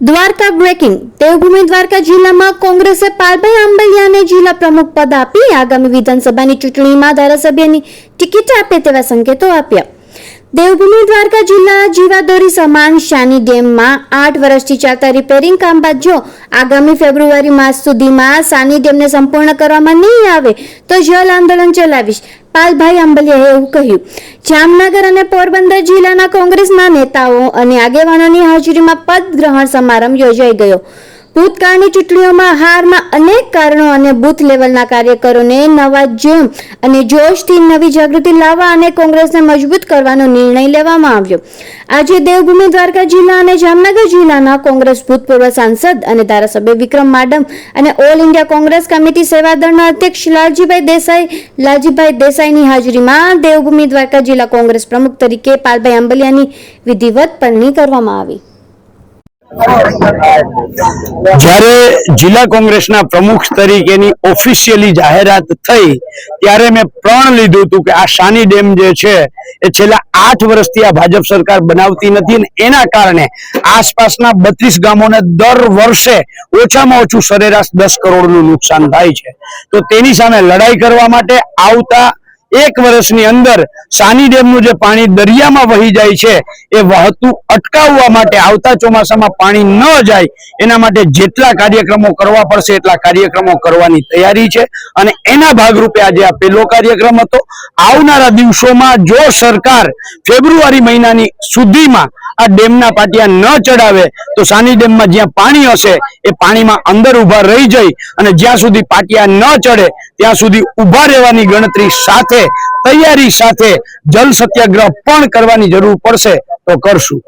Dwarka breaking Devbhumi Dwarka જિલ્લામાં કોંગ્રેસે પાલભાઈ આંબલિયાને જિલ્લા પ્રમુખ પદ આપી આગામી વિધાનસભાની ચૂંટણીમાં ધારાસભ્યની ટિકિટ આપે તેવા સંકેતો આપ્યા। દેવભૂમિ દ્વારકા જિલ્લા જીવાદોરી સમાન શાની ડેમમાં 8 વર્ષથી ચાલતા રિપેરિંગ કામ બાદ જો આગામી ફેબ્રુઆરી માસ સુધીમાં શાની ડેમને સંપૂર્ણ કરવામાં નહીં આવે તો જલ આંદોલન ચલાવીશ, પાલભાઈ આંબલિયાએ એવું કહ્યું। જામનગર અને પોરબંદર જિલ્લાના કોંગ્રેસના નેતાઓ અને આગેવાનોની હાજરીમાં પદ ગ્રહણ સમારંભ યોજાઈ ગયો। ભૂતકાળની ચૂંટણીઓમાં હારના અનેક કારણો અને બૂથ લેવલના કાર્યકરોને નવા જોમ અને જોશથી નવી જાગૃતિ લાવવા અને કોંગ્રેસને મજબૂત કરવાનો નિર્ણય લેવામાં આવ્યો। આજે દેવભૂમિ દ્વારકા જિલ્લા અને જામનગર જિલ્લાના કોંગ્રેસ ભૂતપૂર્વ સાંસદ અને ધારાસભ્ય વિક્રમ માડમ અને ઓલ ઇન્ડિયા કોંગ્રેસ કમિટી સેવાદળના અધ્યક્ષ લાલજીભાઈ દેસાઈની હાજરીમાં દેવભૂમિ દ્વારકા જિલ્લા કોંગ્રેસ પ્રમુખ તરીકે પાલભાઈ આંબલિયાની વિધિવત વરણી કરવામાં આવી। જ્યારે જિલ્લા કોંગ્રેસના પ્રમુખ તરીકેની ઓફિશિયલી જાહેરાત થઈ ત્યારે મેં પ્રણ લીધું હતું કે આ શાની ડેમ જે છે એ છેલ્લા 8 વર્ષથી આ ભાજપ સરકાર બનાવતી નથી અને એના કારણે આસપાસના 32 ગામોને દર વર્ષે ઓછામાં ઓછું સરેરાશ 10 કરોડનું નુકસાન થાય છે। તો તેની સામે લડાઈ કરવા માટે આવતા 1 વર્ષની અંદર શાની ડેમનું જે પાણી દરિયામાં વહી જાય છે એ વહેતું અટકાવવા માટે આવતા ચોમાસામાં પાણી ન જાય એના માટે જેટલા કાર્યક્રમો કરવા પડશે એટલા કાર્યક્રમો કરવાની તૈયારી છે અને એના ભાગરૂપે આજે આ પહેલો કાર્યક્રમ હતો। આવનારા દિવસોમાં જો સરકાર ફેબ્રુઆરી મહિનાની સુધીમાં આ ડેમના પાટિયા ન ચડાવે તો શાની ડેમમાં જ્યાં પાણી હશે એ પાણીમાં અંદર ઊભા રહી જાય અને જ્યાં સુધી પાટિયા ન ચડે ત્યાં સુધી ઊભા રહેવાની ગણતરી સાથે તૈયારી સાથે જલ સત્યાગ્રહ પણ કરવાની જરૂર પડશે તો કરશું।